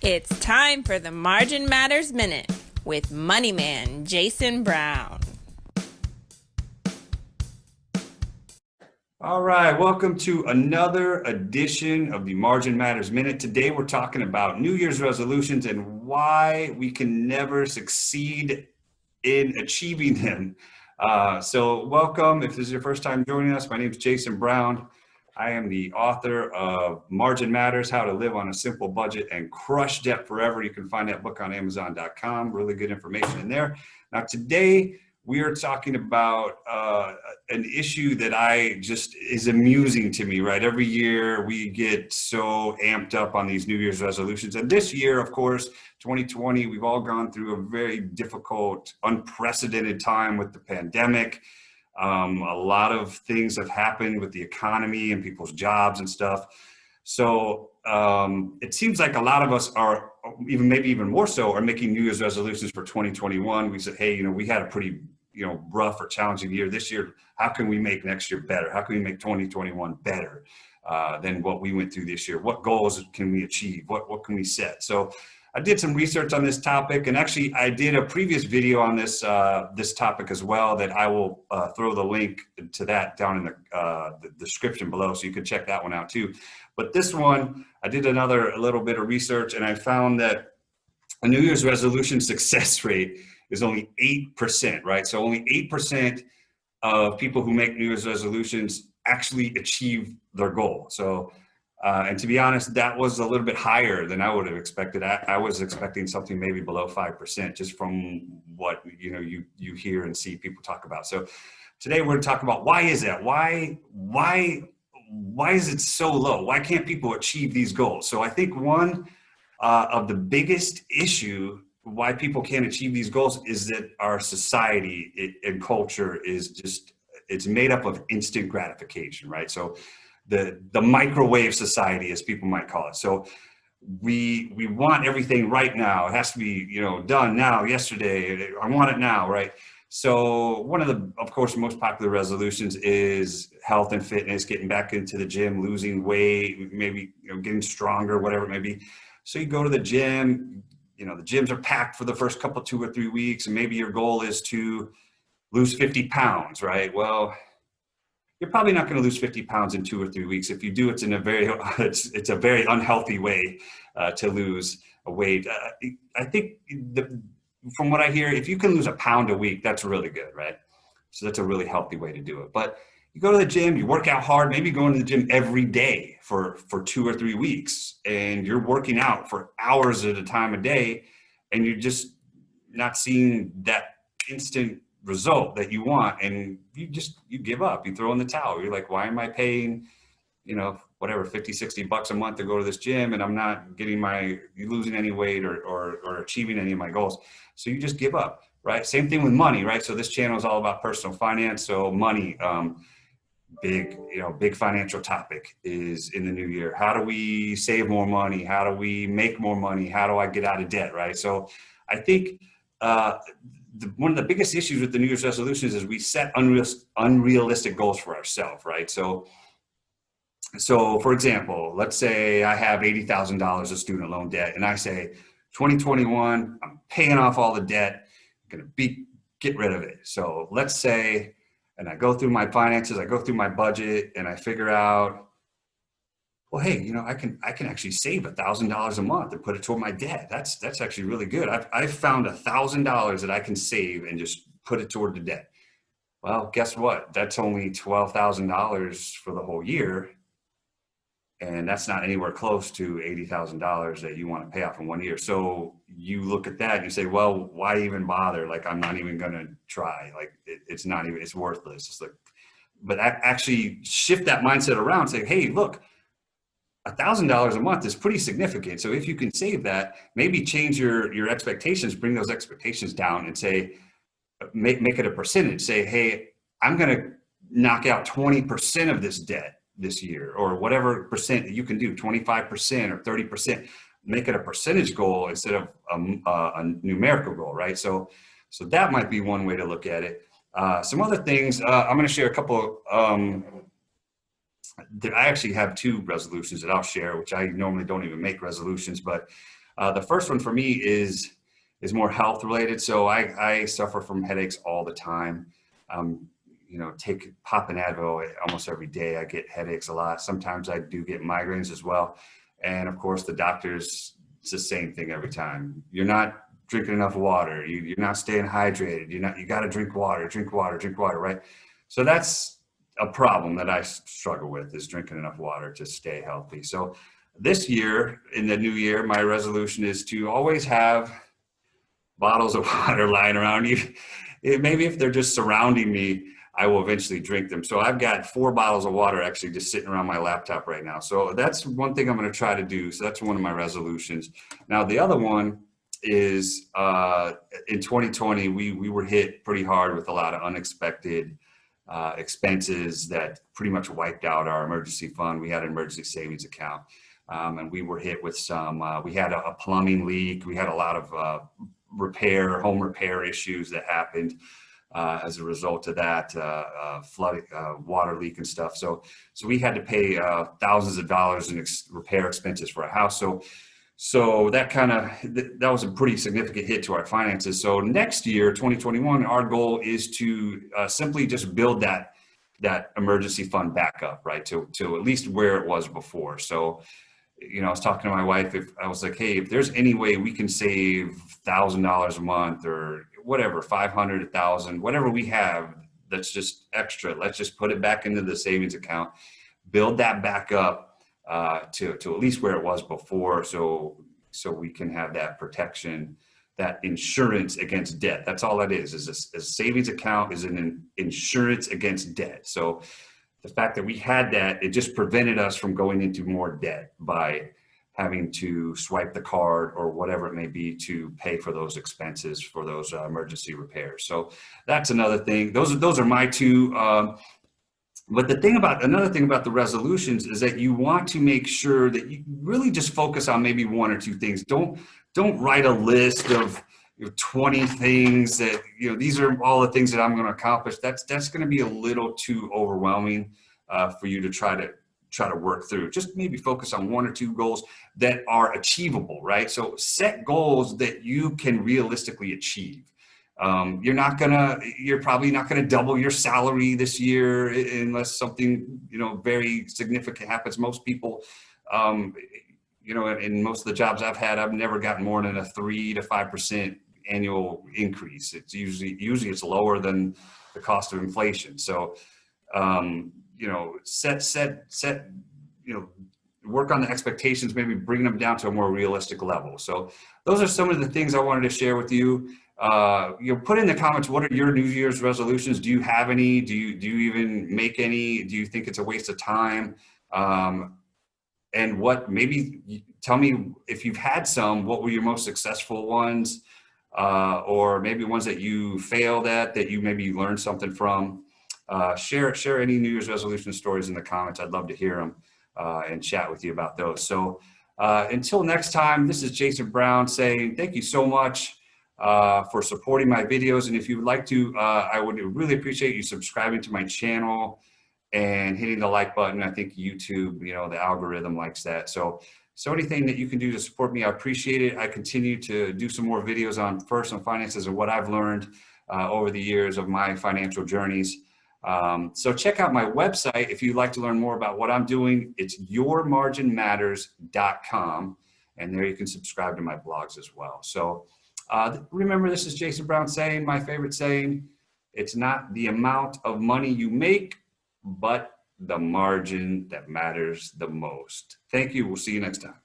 It's time for the Margin Matters Minute with Money Man Jason Brown. All right, welcome to another edition of the Margin Matters Minute. Today we're talking about New Year's resolutions and why we can never succeed in achieving them. So welcome. If this is your first time joining us, my name is Jason Brown. I am the author of Margin Matters, How to Live on a Simple Budget and Crush Debt Forever. You can find that book on Amazon.com. Really good information in there. Now today we are talking about an issue that is amusing to me, right? Every year we get so amped up on these New Year's resolutions. And this year, of course, 2020, we've all gone through a very difficult, unprecedented time with the pandemic. A lot of things have happened with the economy and people's jobs and stuff. So it seems like a lot of us are, maybe even more so, are making New Year's resolutions for 2021. We said, hey, we had a pretty, rough or challenging year this year. How can we make next year better? How can we make 2021 better than what we went through this year? What goals can we achieve? What can we set? So I did some research on this topic, and actually I did a previous video on this topic as well that I will throw the link to that down in the description below, so you can check that one out too. But this one, I did a little bit of research, and I found that a New Year's resolution success rate is only 8%, right? So only 8% of people who make New Year's resolutions actually achieve their goal. So, and to be honest, that was a little bit higher than I would have expected. I was expecting something maybe below 5%, just from what you hear and see people talk about. So today we're going to talk about why is that? Why is it so low? Why can't people achieve these goals? So I think one of the biggest issue why people can't achieve these goals is that our society and culture it's made up of instant gratification, right? So the microwave society, as people might call it. So we want everything right now. It has to be, done now, yesterday. I want it now, right? So one of the, of course, most popular resolutions is health and fitness, getting back into the gym, losing weight, maybe getting stronger, whatever it may be. So you go to the gym, the gyms are packed for the first couple, 2 or 3 weeks, and maybe your goal is to lose 50 pounds, right? Well, you're probably not going to lose 50 pounds in 2 or 3 weeks. If you do, it's a very unhealthy way to lose weight. I think from what I hear, if you can lose a pound a week, that's really good, right? So that's a really healthy way to do it. But you go to the gym, you work out hard, maybe going to the gym every day for 2 or 3 weeks, and you're working out for hours at a time a day, and you're just not seeing that instant result that you want, and you give up, you throw in the towel. You're like, why am I paying, whatever, 50, 60 bucks a month to go to this gym, and I'm not losing any weight or achieving any of my goals? So you just give up, right? Same thing with money, right? So this channel is all about personal finance. So money, big financial topic is in the new year. How do we save more money? How do we make more money? How do I get out of debt, right? So I think one of the biggest issues with the New Year's resolutions is we set unrealistic goals for ourselves, right? So for example, let's say I have $80,000 of student loan debt, and I say 2021, I'm paying off all the debt, I'm gonna get rid of it. So let's say, and I go through my finances, I go through my budget, and I figure out, well, hey, I can actually save $1,000 a month and put it toward my debt. That's actually really good. I've found $1,000 that I can save and just put it toward the debt. Well, guess what? That's only $12,000 for the whole year. And that's not anywhere close to $80,000 that you want to pay off in 1 year. So you look at that and you say, well, why even bother? Like, I'm not even going to try. Like, it's worthless. It's like, but actually shift that mindset around and say, hey, look, $1,000 a month is pretty significant. So if you can save that, maybe change your expectations, bring those expectations down, and say, make it a percentage. Say, hey, I'm going to knock out 20% of this debt this year, or whatever percent that you can do, 25% or 30%. Make it a percentage goal instead of a numerical goal, right? So that might be one way to look at it. Some other things, I'm going to share a couple I actually have two resolutions that I'll share, which I normally don't even make resolutions, but the first one for me is more health related. So I suffer from headaches all the time. Um, pop an Advil almost every day. I get headaches a lot. Sometimes I do get migraines as well. And of course, the doctors, it's the same thing every time. You're not drinking enough water. You're not staying hydrated. You got to drink water, right? So that's a problem that I struggle with, is drinking enough water to stay healthy. So this year, in the new year, my resolution is to always have bottles of water lying around you. Maybe if they're just surrounding me, I will eventually drink them. So I've got 4 bottles of water actually just sitting around my laptop right now. So that's one thing I'm going to try to do. So that's one of my resolutions. Now, the other one is in 2020, we were hit pretty hard with a lot of unexpected expenses that pretty much wiped out our emergency fund. We had an emergency savings account, and we were hit with some, we had a plumbing leak. We had a lot of home repair issues that happened as a result of that, flooding, water leak and stuff. So we had to pay thousands of dollars in repair expenses for a house. So that was a pretty significant hit to our finances. So next year, 2021, our goal is to simply just build that emergency fund back up, right, to at least where it was before. So, I was talking to my wife. If I was like, hey, if there's any way we can save $1,000 a month or whatever, 500, 1,000, whatever we have that's just extra, let's just put it back into the savings account, build that back up to at least where it was before, so we can have that protection, that insurance against debt. That's all that is a savings account is an insurance against debt. So the fact that we had that, it just prevented us from going into more debt by having to swipe the card or whatever it may be to pay for those expenses for those emergency repairs. So that's another thing. Those are my two. But another thing about the resolutions is that you want to make sure that you really just focus on maybe 1 or 2 things. Don't write a list of 20 things that, these are all the things that I'm going to accomplish. That's going to be a little too overwhelming for you to try to work through. Just maybe focus on 1 or 2 goals that are achievable, right? So set goals that you can realistically achieve. You're probably not going to double your salary this year unless something, very significant happens. Most people, in most of the jobs I've had, I've never gotten more than a 3 to 5% annual increase. It's usually it's lower than the cost of inflation. So, set, work on the expectations, maybe bring them down to a more realistic level. So those are some of the things I wanted to share with you. Put in the comments, what are your New Year's resolutions? Do you have any? Do you even make any? Do you think it's a waste of time? And maybe tell me if you've had some, what were your most successful ones? Or maybe ones that you failed at, that you maybe learned something from. Share any New Year's resolution stories in the comments. I'd love to hear them and chat with you about those. So until next time, this is Jason Brown saying thank you so much for supporting my videos. And if you would like to, I would really appreciate you subscribing to my channel and hitting the like button. I think YouTube, the algorithm likes that. So anything that you can do to support me, I appreciate it. I continue to do some more videos on personal finances and what I've learned over the years of my financial journeys. So check out my website if you'd like to learn more about what I'm doing. It's yourmarginmatters.com, and there you can subscribe to my blogs as well. So remember, this is Jason Brown saying, my favorite saying, it's not the amount of money you make, but the margin that matters the most. Thank you. We'll see you next time.